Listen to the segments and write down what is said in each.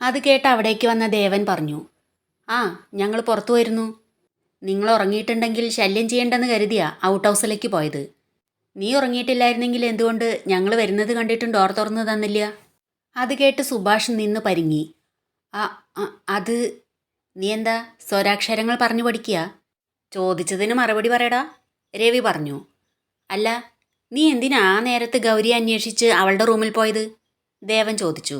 അത് കേട്ട് അവിടേക്ക് വന്ന ദേവൻ പറഞ്ഞു, ആ ഞങ്ങൾ പുറത്തു വരുന്നു. നിങ്ങൾ ഉറങ്ങിയിട്ടുണ്ടെങ്കിൽ ശല്യം ചെയ്യണ്ടെന്ന് കരുതിയാ ഔട്ട് ഹൗസിലേക്ക് പോയത്. നീ ഉറങ്ങിയിട്ടില്ലായിരുന്നെങ്കിൽ എന്തുകൊണ്ട് ഞങ്ങൾ വരുന്നത് കണ്ടിട്ടും ഡോർ തുറന്നു തന്നില്ല? അത് കേട്ട് സുഭാഷ് നിന്ന് പരിങ്ങി. ആ അത് നീ എന്താ സ്വരാക്ഷരങ്ങൾ പറഞ്ഞു പഠിക്കുക? ചോദിച്ചതിന് മറുപടി പറയടാ, രവി പറഞ്ഞു. അല്ല, നീ എന്തിനാ ആ നേരത്ത് ഗൗരിയെ അന്വേഷിച്ച് അവളുടെ റൂമിൽ പോയത്? ദേവൻ ചോദിച്ചു.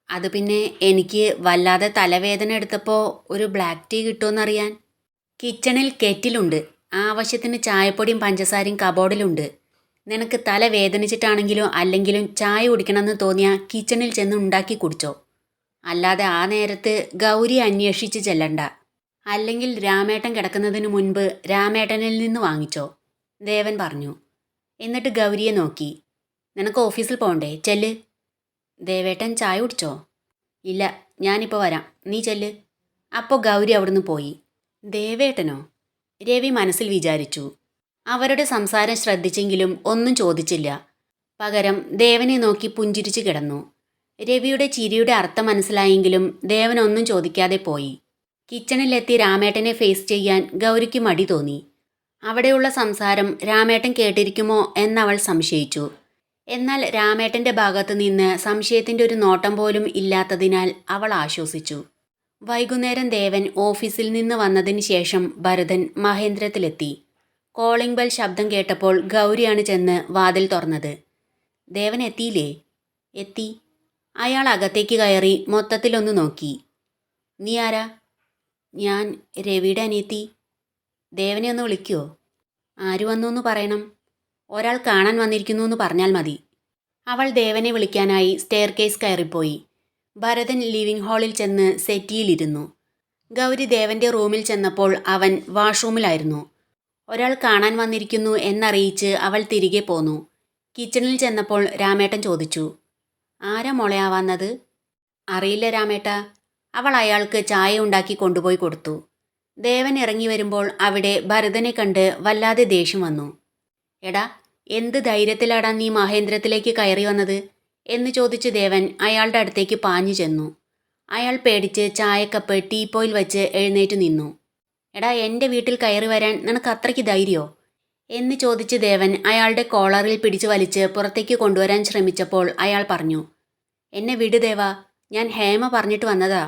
അത് പിന്നെ എനിക്ക് വല്ലാതെ തലവേദന എടുത്തപ്പോൾ ഒരു ബ്ലാക്ക് ടീ കിട്ടുമെന്നറിയാൻ. കിച്ചണിൽ കെറ്റിലുണ്ട്, ആവശ്യത്തിന് ചായപ്പൊടിയും പഞ്ചസാരയും കബോർഡിലുണ്ട്. നിനക്ക് തല വേദനിച്ചിട്ടാണെങ്കിലും അല്ലെങ്കിലും ചായ കുടിക്കണമെന്ന് തോന്നിയാൽ കിച്ചണിൽ ചെന്ന് ഉണ്ടാക്കി കുടിച്ചോ. അല്ലാതെ ആ നേരത്ത് ഗൗരിയെ അന്വേഷിച്ച് ചെല്ലണ്ട. അല്ലെങ്കിൽ രാമേട്ടൻ കിടക്കുന്നതിന് മുൻപ് രാമേട്ടനിൽ നിന്ന് വാങ്ങിച്ചോ, ദേവൻ പറഞ്ഞു. എന്നിട്ട് ഗൗരിയെ നോക്കി. നിനക്ക് ഓഫീസിൽ പോകണ്ടേ? ചെല്ല്. ദേവേട്ടൻ ചായ കുടിച്ചോ? ഇല്ല, ഞാനിപ്പോൾ വരാം, നീ ചെല്ല്. അപ്പോൾ ഗൗരി അവിടുന്ന് പോയി. ദേവേട്ടനോ? രവി മനസ്സിൽ വിചാരിച്ചു. അവരുടെ സംസാരം ശ്രദ്ധിച്ചെങ്കിലും ഒന്നും ചോദിച്ചില്ല. പകരം ദേവനെ നോക്കി പുഞ്ചിരിച്ചു കിടന്നു. രവിയുടെ ചിരിയുടെ അർത്ഥം മനസ്സിലായെങ്കിലും ദേവൻ ഒന്നും ചോദിക്കാതെ പോയി. കിച്ചണിലെത്തി രാമേട്ടനെ ഫേസ് ചെയ്യാൻ ഗൗരിക്ക് മടി തോന്നി. അവിടെയുള്ള സംസാരം രാമേട്ടൻ കേട്ടിരിക്കുമോ എന്നവൾ സംശയിച്ചു. എന്നാൽ രാമേട്ടൻ്റെ ഭാഗത്തു നിന്ന് സംശയത്തിൻ്റെ ഒരു നോട്ടം പോലും ഇല്ലാത്തതിനാൽ അവൾ ആശ്വസിച്ചു. വൈകുന്നേരം ദേവൻ ഓഫീസിൽ നിന്ന് വന്നതിന് ശേഷം ഭരതൻ മഹേന്ദ്രത്തിലെത്തി. കോളിംഗ് ബെൽ ശബ്ദം കേട്ടപ്പോൾ ഗൗരിയാണ് ചെന്ന് വാതിൽ തുറന്നത്. ദേവൻ എത്തിയില്ലേ? എത്തി. അയാൾ അകത്തേക്ക് കയറി മൊത്തത്തിലൊന്ന് നോക്കി. നീ ആരാ? ഞാൻ രവിയുടെ അനിയത്തി. ദേവനെ ഒന്ന് വിളിക്കുമോ? ആര് വന്നു എന്ന് പറയണം. ഒരാൾ കാണാൻ വന്നിരിക്കുന്നു എന്ന് പറഞ്ഞാൽ മതി. അവൾ ദേവനെ വിളിക്കാനായി സ്റ്റെയർ കേസ് കയറിപ്പോയി. ഭരതൻ ലിവിംഗ് ഹാളിൽ ചെന്ന് സെറ്റിയിലിരുന്നു. ഗൗരി ദേവൻ്റെ റൂമിൽ ചെന്നപ്പോൾ അവൻ വാഷ്റൂമിലായിരുന്നു. ഒരാൾ കാണാൻ വന്നിരിക്കുന്നു എന്നറിയിച്ച് അവൾ തിരികെ പോന്നു. കിച്ചണിൽ ചെന്നപ്പോൾ രാമേട്ടൻ ചോദിച്ചു, ആരാ മോളെയാ വന്നത്? അറിയില്ല രാമേട്ട. അവൾ അയാൾക്ക് ചായ ഉണ്ടാക്കി കൊണ്ടുപോയി കൊടുത്തു. ദേവൻ ഇറങ്ങി വരുമ്പോൾ അവിടെ ഭരതനെ കണ്ട് വല്ലാതെ ദേഷ്യം വന്നു. എടാ, എന്ത് ധൈര്യത്തിലാടാ നീ മഹേന്ദ്രത്തിലേക്ക് കയറി വന്നത് എന്ന് ചോദിച്ച് ദേവൻ അയാളുടെ അടുത്തേക്ക് പാഞ്ഞു ചെന്നു. അയാൾ പേടിച്ച് ചായക്കപ്പ് ടീപ്പോയിൽ വെച്ച് എഴുന്നേറ്റ് നിന്നു. എടാ, എൻ്റെ വീട്ടിൽ കയറി വരാൻ നിനക്ക് അത്രയ്ക്ക് ധൈര്യമോ എന്ന് ചോദിച്ച് ദേവൻ അയാളുടെ കോളറിൽ പിടിച്ചു വലിച്ച് പുറത്തേക്ക് കൊണ്ടുവരാൻ ശ്രമിച്ചപ്പോൾ അയാൾ പറഞ്ഞു, എന്നെ വിട് ദേവാ, ഞാൻ ഹേമ പറഞ്ഞിട്ട് വന്നതാ.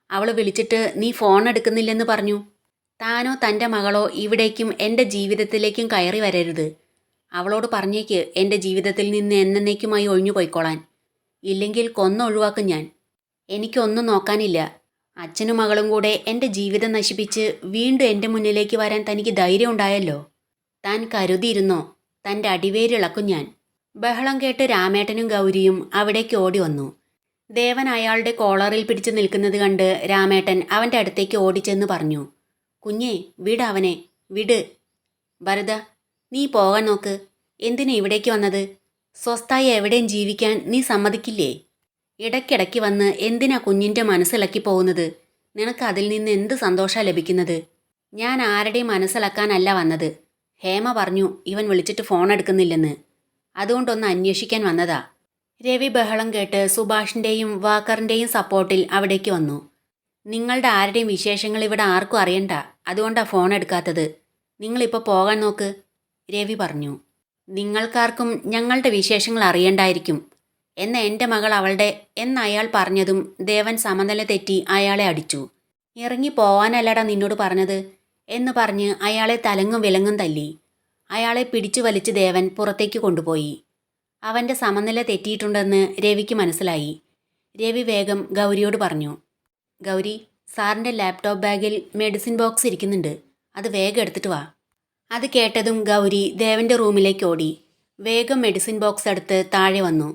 അവൾ വിളിച്ചിട്ട് നീ ഫോൺ എടുക്കുന്നില്ലെന്ന് പറഞ്ഞു. താനോ തൻ്റെ മകളോ ഇവിടേക്കും എൻ്റെ ജീവിതത്തിലേക്കും കയറി വരരുത്. അവളോട് പറഞ്ഞേക്ക് എൻ്റെ ജീവിതത്തിൽ നിന്ന് എന്നേക്കുമായി ഒഴിഞ്ഞു പോയിക്കോളാൻ. ഇല്ലെങ്കിൽ കൊന്നൊഴിവാക്കും ഞാൻ. എനിക്കൊന്നും നോക്കാനില്ല. അച്ഛനും മകളും കൂടെ എൻ്റെ ജീവിതം നശിപ്പിച്ച് വീണ്ടും എൻ്റെ മുന്നിലേക്ക് വരാൻ തനിക്ക് ധൈര്യം ഉണ്ടായല്ലോ. താൻ കരുതിയിരുന്നോ തൻ്റെ അടിവേരിളക്കും ഞാൻ. ബഹളം കേട്ട് രാമേട്ടനും ഗൗരിയും അവിടേക്ക് ഓടി വന്നു. ദേവൻ അയാളുടെ കോളറിൽ പിടിച്ചു നിൽക്കുന്നത് കണ്ട് രാമേട്ടൻ അവൻ്റെ അടുത്തേക്ക് ഓടിച്ചെന്ന് പറഞ്ഞു, കുഞ്ഞേ, വിട് അവനെ, വിട്. ഭരത, നീ പോകാൻ നോക്ക്. എന്തിനാ ഇവിടേക്ക് വന്നത്? സ്വസ്ഥായി എവിടെയും ജീവിക്കാൻ നീ സമ്മതിക്കില്ലേ? ഇടയ്ക്കിടയ്ക്ക് വന്ന് എന്തിനാ കുഞ്ഞിൻ്റെ മനസ്സിളക്കി പോകുന്നത്? നിനക്ക് അതിൽ നിന്ന് എന്ത് സന്തോഷമാണ് ലഭിക്കുന്നത്? ഞാൻ ആരുടെയും മനസ്സിലാക്കാനല്ല വന്നത്. ഹേമ പറഞ്ഞു ഇവൻ വിളിച്ചിട്ട് ഫോൺ എടുക്കുന്നില്ലെന്ന്. അതുകൊണ്ടൊന്ന് അന്വേഷിക്കാൻ വന്നതാ. രവി ബഹളം കേട്ട് സുഭാഷിൻ്റെയും വാക്കറിൻ്റെയും സപ്പോർട്ടിൽ അവിടേക്ക് വന്നു. നിങ്ങളുടെ ആരുടെയും വിശേഷങ്ങൾ ഇവിടെ ആർക്കും അറിയണ്ട, അതുകൊണ്ടാണ് ഫോൺ എടുക്കാത്തത്. നിങ്ങളിപ്പോൾ പോകാൻ നോക്ക്, രവി പറഞ്ഞു. നിങ്ങൾക്കാർക്കും ഞങ്ങളുടെ വിശേഷങ്ങൾ അറിയണ്ടായിരിക്കും എന്ന എൻ്റെ മകൾ അവളുടെ എന്നയാൾ പറഞ്ഞതും ദേവൻ സമനില തെറ്റി അയാളെ അടിച്ചു. ഇറങ്ങി പോവാനല്ലടാ നിന്നോട് പറഞ്ഞത് എന്ന് പറഞ്ഞ് അയാളെ തലങ്ങും വിലങ്ങും തല്ലി. അയാളെ പിടിച്ചു വലിച്ച് ദേവൻ പുറത്തേക്ക് കൊണ്ടുപോയി. അവൻ്റെ സമനില തെറ്റിയിട്ടുണ്ടെന്ന് രവിക്ക് മനസ്സിലായി. രവി വേഗം ഗൗരിയോട് പറഞ്ഞു, ഗൗരി, സാറിൻ്റെ ലാപ്ടോപ്പ് ബാഗിൽ മെഡിസിൻ ബോക്സ് ഇരിക്കുന്നുണ്ട്, അത് വേഗം എടുത്തിട്ട് വാ. അത് കേട്ടതും ഗൗരി ദേവൻ്റെ റൂമിലേക്ക് ഓടി. വേഗം മെഡിസിൻ ബോക്സ് എടുത്ത് താഴെ വന്നു.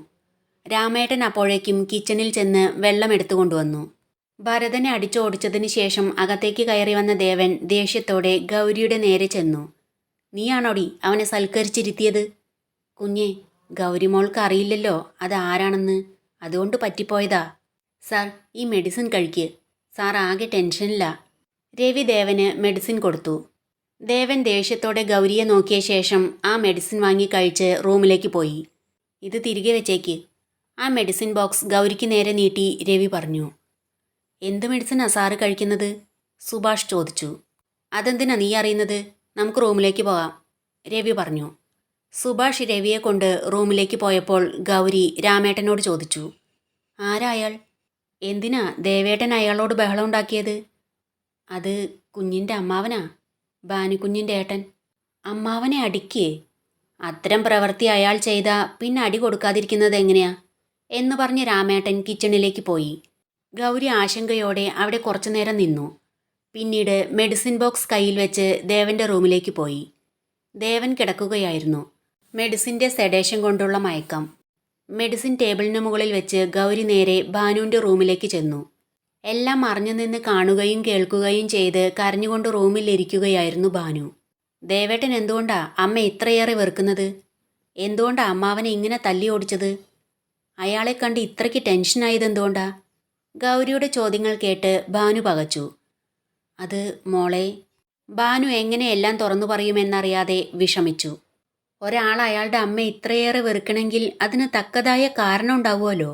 രാമേട്ടൻ അപ്പോഴേക്കും കിച്ചണിൽ ചെന്ന് വെള്ളം എടുത്തു കൊണ്ടുവന്നു. ഭരതനെ അടിച്ചോടിച്ചതിന് ശേഷം അകത്തേക്ക് കയറി വന്ന ദേവൻ ദേഷ്യത്തോടെ ഗൗരിയുടെ നേരെ ചെന്നു. നീയാണോടി അവനെ സൽക്കരിച്ചിരുത്തിയത്? കുഞ്ഞേ, ഗൗരിമോൾക്ക് അറിയില്ലല്ലോ അത് ആരാണെന്ന്, അതുകൊണ്ട് പറ്റിപ്പോയതാ. സാർ, ഈ മെഡിസിൻ കഴിക്ക്. സാർ ആകെ ടെൻഷനില്ല. രവി ദേവന് മെഡിസിൻ കൊടുത്തു. ദേവൻ ദേഷ്യത്തോടെ ഗൗരിയെ നോക്കിയ ശേഷം ആ മെഡിസിൻ വാങ്ങി കഴിച്ച് റൂമിലേക്ക് പോയി. ഇത് തിരികെ വെച്ചേക്ക്. ആ മെഡിസിൻ ബോക്സ് ഗൗരിക്ക് നേരെ നീട്ടി രവി പറഞ്ഞു. എന്ത് മെഡിസിനാ സാറ് കഴിക്കുന്നത്? സുഭാഷ് ചോദിച്ചു. അതെന്തിനാ നീ അറിയുന്നത്? നമുക്ക് റൂമിലേക്ക് പോകാം, രവി പറഞ്ഞു. സുഭാഷ് രവിയെ കൊണ്ട് റൂമിലേക്ക് പോയപ്പോൾ ഗൗരി രാമേട്ടനോട് ചോദിച്ചു. ആരാ അയാൾ? എന്തിനാ ദേവേട്ടൻ അയാളോട് ബഹളം ഉണ്ടാക്കിയത്? അത് കുഞ്ഞിൻ്റെ അമ്മാവനാ, ഭാനുക്കുഞ്ഞിൻ്റെ ഏട്ടൻ. അമ്മാവനെ അടിക്കേ? അത്തരം പ്രവൃത്തി അയാൾ ചെയ്താൽ പിന്നെ അടി കൊടുക്കാതിരിക്കുന്നത് എങ്ങനെയാ എന്ന് പറഞ്ഞ് രാമേട്ടൻ കിച്ചണിലേക്ക് പോയി. ഗൗരി ആശങ്കയോടെ അവിടെ കുറച്ചു നേരം നിന്നു. പിന്നീട് മെഡിസിൻ ബോക്സ് കയ്യിൽ വെച്ച് ദേവൻ്റെ റൂമിലേക്ക് പോയി. ദേവൻ കിടക്കുകയായിരുന്നു. മെഡിസിൻ്റെ സെഡേഷൻ കൊണ്ടുള്ള മയക്കം. മെഡിസിൻ ടേബിളിന് മുകളിൽ വെച്ച് ഗൗരി നേരെ ഭാനുവിൻ്റെ റൂമിലേക്ക് ചെന്നു. എല്ലാം മറിഞ്ഞു നിന്ന് കാണുകയും കേൾക്കുകയും ചെയ്ത് കരഞ്ഞുകൊണ്ട് റൂമിലിരിക്കുകയായിരുന്നു ഭാനു. ദേവേട്ടൻ എന്തുകൊണ്ടാ അമ്മ ഇത്രയേറെ വെറുക്കുന്നത്? എന്തുകൊണ്ടാ അമ്മാവനെ ഇങ്ങനെ തല്ലി ഓടിച്ചത്? അയാളെ കണ്ട് ഇത്രയ്ക്ക് ടെൻഷനായത് എന്തുകൊണ്ടാ? ഗൗരിയുടെ ചോദ്യങ്ങൾ കേട്ട് ഭാനു പകച്ചു. അത് മോളെ. ഭാനു എങ്ങനെ എല്ലാം തുറന്നു പറയുമെന്നറിയാതെ വിഷമിച്ചു. ഒരാൾ അയാളുടെ അമ്മ ഇത്രയേറെ വെറുക്കണമെങ്കിൽ അതിന് തക്കതായ കാരണം ഉണ്ടാവുമല്ലോ.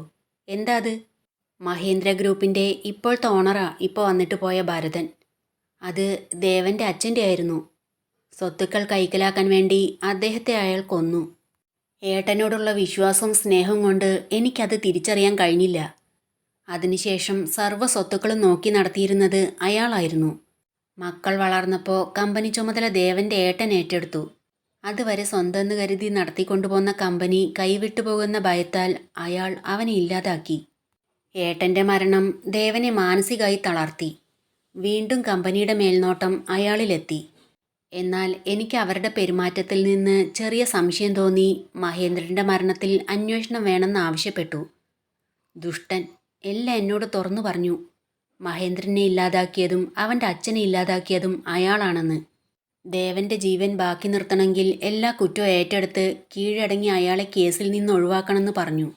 എന്താ അത്? മഹേന്ദ്ര ഗ്രൂപ്പിൻ്റെ ഇപ്പോഴത്തെ ഓണറാ ഇപ്പോൾ വന്നിട്ട് പോയ ഭരതൻ. അത് ദേവൻ്റെ അച്ഛൻ്റെ ആയിരുന്നു. സ്വത്തുക്കൾ കൈക്കലാക്കാൻ വേണ്ടി അദ്ദേഹത്തെ അയാൾ കൊന്നു. ഏട്ടനോടുള്ള വിശ്വാസവും സ്നേഹവും കൊണ്ട് എനിക്കത് തിരിച്ചറിയാൻ കഴിഞ്ഞില്ല. അതിനുശേഷം സർവ്വ സ്വത്തുക്കളും നോക്കി നടത്തിയിരുന്നത് അയാളായിരുന്നു. മക്കൾ വളർന്നപ്പോൾ കമ്പനി ചുമതല ദേവൻ്റെ ഏട്ടൻ ഏറ്റെടുത്തു. അതുവരെ സ്വന്തമെന്ന് കരുതി നടത്തിക്കൊണ്ടുപോകുന്ന കമ്പനി കൈവിട്ടു പോകുന്ന ഭയത്താൽ അയാൾ അവനെ ഇല്ലാതാക്കി. ഏട്ടൻ്റെ മരണം ദേവനെ മാനസികമായി തളർത്തി. വീണ്ടും കമ്പനിയുടെ മേൽനോട്ടം അയാളിലെത്തി. എന്നാൽ എനിക്ക് അവരുടെ പെരുമാറ്റത്തിൽ നിന്ന് ചെറിയ സംശയം തോന്നി. മഹേന്ദ്രൻ്റെ മരണത്തിൽ അന്വേഷണം വേണമെന്ന് ആവശ്യപ്പെട്ടു. ദുഷ്ടൻ എല്ലാം എന്നോട് തുറന്നു പറഞ്ഞു. മഹേന്ദ്രനെ ഇല്ലാതാക്കിയതും അവൻ്റെ അച്ഛനെ ഇല്ലാതാക്കിയതും അയാളാണെന്ന്. ദേവൻ്റെ ജീവൻ ബാക്കി നിർത്തണമെങ്കിൽ എല്ലാ കുറ്റവും ഏറ്റെടുത്ത് കീഴടങ്ങി അയാളെ കേസിൽ നിന്ന് ഒഴിവാക്കണമെന്ന് പറഞ്ഞു.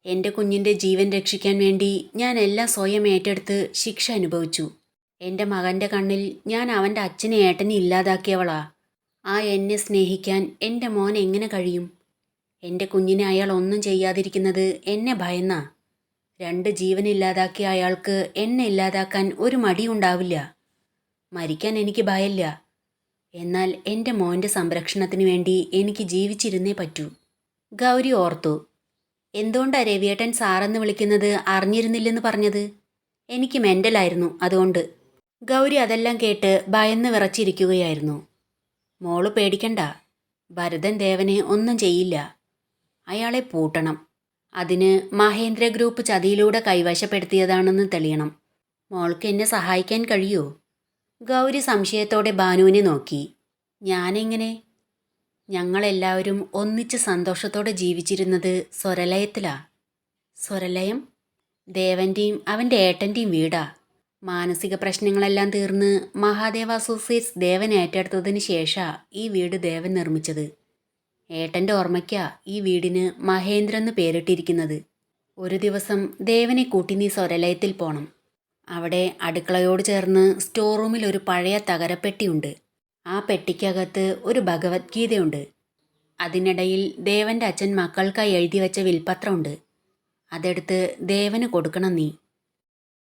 എൻ്റെ കുഞ്ഞിൻ്റെ ജീവൻ രക്ഷിക്കാൻ വേണ്ടി ഞാൻ എല്ലാം സ്വയം ഏറ്റെടുത്ത് ശിക്ഷ അനുഭവിച്ചു. എൻ്റെ മകൻ്റെ കണ്ണിൽ ഞാൻ അവൻ്റെ അച്ഛനെ ഏട്ടനെ ഇല്ലാതാക്കിയവളാ. ആ എന്നെ സ്നേഹിക്കാൻ എൻ്റെ മോൻ എങ്ങനെ കഴിയും? എൻ്റെ കുഞ്ഞിനെ അയാൾ ഒന്നും ചെയ്യാതിരിക്കുന്നത് എന്നെ ഭയന്നാ. 2 ജീവനില്ലാതാക്കിയ അയാൾക്ക് എന്നെ ഇല്ലാതാക്കാൻ ഒരു മടിയുണ്ടാവില്ല. മരിക്കാൻ എനിക്ക് ഭയമില്ല. എന്നാൽ എൻ്റെ മോൻ്റെ സംരക്ഷണത്തിന് വേണ്ടി എനിക്ക് ജീവിച്ചിരുന്നേ പറ്റൂ. ഗൗരി ഓർത്തു. എന്തുകൊണ്ടാണ് രവിയേട്ടൻ സാറെന്ന് വിളിക്കുന്നത് അറിഞ്ഞിരുന്നില്ലെന്ന് പറഞ്ഞത്? എനിക്ക് മെൻ്റലായിരുന്നു, അതുകൊണ്ട്. ഗൗരി അതെല്ലാം കേട്ട് ഭയന്ന് വിറച്ചിരിക്കുകയായിരുന്നു. മോള് പേടിക്കണ്ട. ഭരതൻ ദേവനെ ഒന്നും ചെയ്യില്ല. അയാളെ പൂട്ടണം. അതിന് മഹേന്ദ്ര ഗ്രൂപ്പ് ചതിയിലൂടെ കൈവശപ്പെടുത്തിയതാണെന്ന് തെളിയണം. മോൾക്ക് എന്നെ സഹായിക്കാൻ കഴിയുമോ? ഗൗരി സംശയത്തോടെ ഭാനുവിനെ നോക്കി. ഞാനെങ്ങനെ? ഞങ്ങളെല്ലാവരും ഒന്നിച്ച് സന്തോഷത്തോടെ ജീവിച്ചിരുന്നത് സ്വരലയത്തിലാ. സ്വരലയം? ദേവൻ്റെയും അവൻ്റെ ഏട്ടൻ്റെയും വീടാ. മാനസിക പ്രശ്നങ്ങളെല്ലാം തീർന്ന് മഹാദേവ അസോസിയേറ്റ്സ് ദേവൻ ഏറ്റെടുത്തതിന് ശേഷമാണ് ഈ വീട് ദേവൻ നിർമ്മിച്ചത്. ഏട്ടൻ്റെ ഓർമ്മയ്ക്കാ ഈ വീടിന് മഹേന്ദ്രന്ന് പേരിട്ടിരിക്കുന്നത്. ഒരു ദിവസം ദേവനെ കൂട്ടി നീ സ്വരലയത്തിൽ പോണം. അവിടെ അടുക്കളയോട് ചേർന്ന് സ്റ്റോർ റൂമിൽ ഒരു പഴയ തകരപ്പെട്ടിയുണ്ട്. ആ പെട്ടിക്കകത്ത് ഒരു ഭഗവത്ഗീതയുണ്ട്. അതിനിടയിൽ ദേവൻ്റെ അച്ഛൻ മക്കൾക്കായി എഴുതി വെച്ച വിൽപ്പത്രമുണ്ട്. അതെടുത്ത് ദേവന് കൊടുക്കണം നീ.